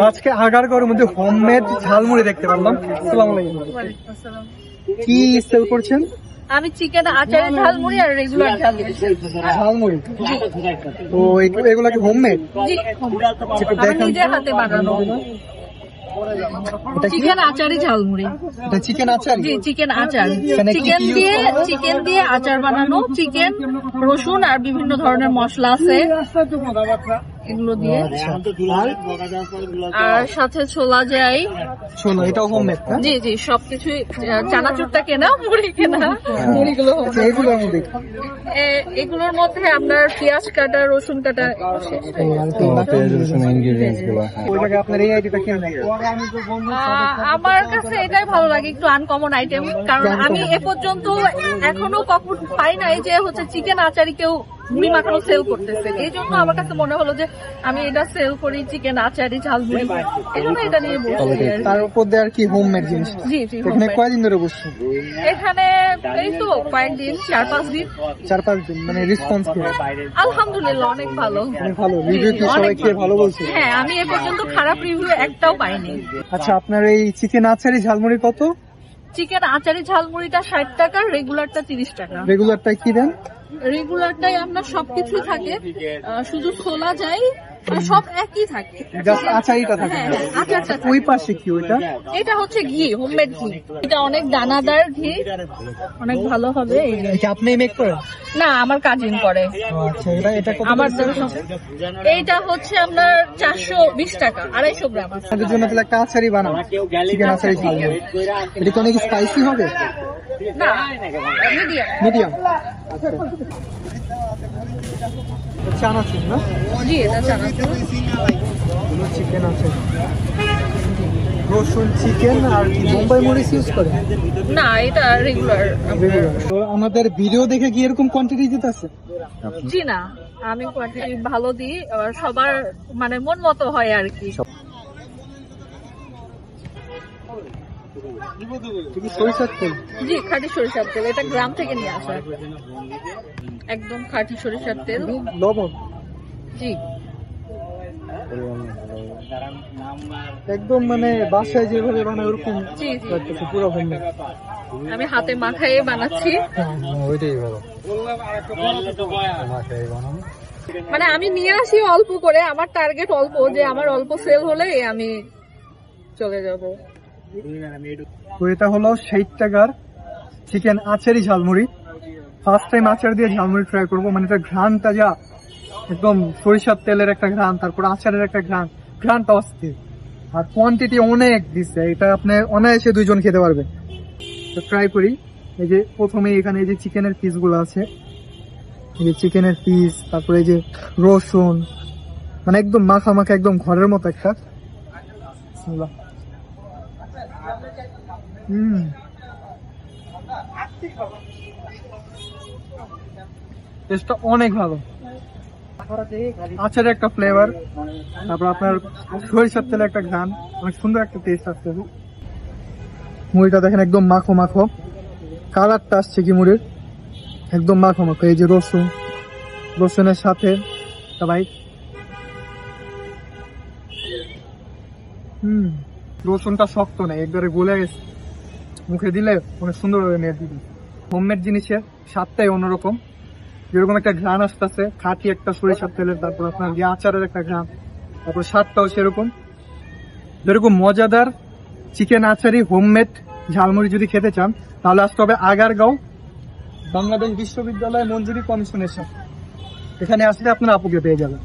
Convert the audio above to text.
আজকে আগারগাঁওয়ের মধ্যে হোমমেড ঝালমুড়ি দেখতে পারলাম। আসসালামু আলাইকুম। কি সেল করছেন? আমি চিকেন আচারে ঝালমুড়ি আর রেগুলার ঝালমুড়ি। তো এগুলা কি হোমমেড? জি, আমি নিজের হাতে বানানো চিকেন আচারি ঝালমুড়ি। এটা চিকেন আচার? জি, চিকেন আচার। চিকেন দিয়ে আচার বানানো, চিকেন, রসুন আর বিভিন্ন ধরনের মশলা আছে এগুলো দিয়ে। আর সাথে ছোলা যাই। ছোলা এটাও হোমমেড? জি জি, সবকিছুই। চানাচুরটা কেনা, মুড়ি কেনা, মুড়িগুলো এগুলোর মধ্যে আপনার পেঁয়াজ কাটা, রসুন কাটা। আমার কাছে এটাই ভালো লাগে, একটু আনকমন আইটেম। কারণ আমি এ পর্যন্ত এখনো কখন পাই নাই যে হচ্ছে চিকেন আচারি কেউ মুড়ি মাখানো সেল করতেছে। এই জন্য আমার কাছে মনে হলো যে আমি এটা সেল করি, চিকেন আচারি ঝালমুড়ি, এই জন্য এটা নিয়ে বসছি। তার উপর দিয়ে আর কি হোমমেড জিনিস। জি জি। এখানে কয়দিন ধরে বসছো? এখানে এই তো কয়েকদিন, 4-5 দিন। 4-5 দিন। মানে রেসপন্স কি? আলহামদুলিল্লাহ অনেক ভালো। অনেক ভালো। রিভিউ কি সবাই খেয়ে ভালো বলছে? হ্যাঁ, আমি এ পর্যন্ত খারাপ রিভিউ একটাও পাইনি। আচ্ছা, আপনার এই চিকেন আচারি ঝালমুড়ি কত? চিকেন আচারি ঝালমুড়িটা 60 টাকা, রেগুলারটা 30 টাকা। রেগুলারটাই কি দেন? রেগুলারটাই আপনার সবকিছুই থাকে, শুধু খোলা যায়, সব একই থাকে, জাস্ট আচারিটা থাকে। আচারটা। ওই পাশে কি ওইটা? এটা হচ্ছে ঘি, হোমমেড ঘি। এটা অনেক দানাদার ঘি, অনেক ভালো হবে। এটা আপনি মেক করেন? না, আমার কাজিন করে। আচ্ছা, এটা কত? আমার এইটা হচ্ছে আপনার 420 টাকা, 250 গ্রাম। আপনাদের জন্য তাহলে একটা আচারি বানান, চিকেন আচারি ঝালমুড়ি। এটা কি অনেক স্পাইসি হবে? না, মিডিয়াম। মিডিয়াম। চানাচুর না? জি, এটা চানাচুর। চিকেন আছে, রসুন, চিকেন আর কি বোম্বাই মরিচ ইউজ করে? না, এটা রেগুলার। তো আমাদের ভিডিও দেখে কি এরকম কোয়ান্টিটি দিতেছে? জি না, আমি কোয়ান্টিটি ভালো দিই, সবার মানে মন মতো হয় আর কি। সরিষার তেল? জি, খাঁটি সরিষার তেল। এটা গ্রাম থেকে নিয়ে আসা, একদম খাঁটি সরিষার তেল। লবণ? জি, একদম মানে বাসায় যেভাবে বানায় ওরকম। জি জি, পুরো হোমমেড। আমি হাতে মাখায়ে বানাচ্ছি। ওইটাই ভালো। মানে আমি নিয়ে আসি অল্প করে, আমার টার্গেট অল্প, যে আমার অল্প সেল হলে আমি চলে যাব। তো এটা হলো 60 টাকার chicken achari jhalmuri. First time আচার দিয়ে ঝালমুড়ি ট্রাই করবো। মানে এটা ঘ্রাণটা যা, একদম সরিষার তেলের একটা ঘ্রাণ, তারপর আচারের একটা ঘ্রাণটা অস্থির। আর কোয়ান্টিটি অনেক দিচ্ছে, এটা আপনি অনায়াসে 2 জন খেতে পারবে। তো ট্রাই করি। এই যে প্রথমে এখানে এই যে চিকেনের পিস গুলো আছে, এই যে চিকেনের পিস, তারপরে এই যে রসুন, মানে একদম মাখা মাখা, একদম ঘরের মতো একটা। টেস্টটা অনেক ভালো। আচারের একটা ফ্লেভার, তারপর আপনার সরিষার তেলের একটা ঘ্রাণ, অনেক সুন্দর একটা টেস্ট আসছে। মুড়িটা দেখেন একদম মাখো মাখো, কালারটা আসছে কি মুড়ির, একদম মাখো মাখো। এই যে রসুনের সাথে ভাই, রসুনটা শক্ত নেই, একবারে গলে গেছে, মুখে দিলে অনেক সুন্দরভাবে নিয়ে দিবে। হোমমেড জিনিসের স্বাদটাই অন্যরকম, যেরকম একটা ঘ্রাণ আসতেছে খাঁটি একটা সরিষার তেলের, তারপর আপনার যে আচারের একটা ঘ্রাণ, তারপর স্বাদটাও সেরকম। যেরকম মজাদার চিকেন আচারি হোমমেড ঝালমুড়ি যদি খেতে চান, তাহলে আসতে হবে আগারগাঁও বাংলাদেশ বিশ্ববিদ্যালয় মঞ্জুরি কমিশনের সাথে। এখানে আসলে আপনার আপুকে পেয়ে যাবেন।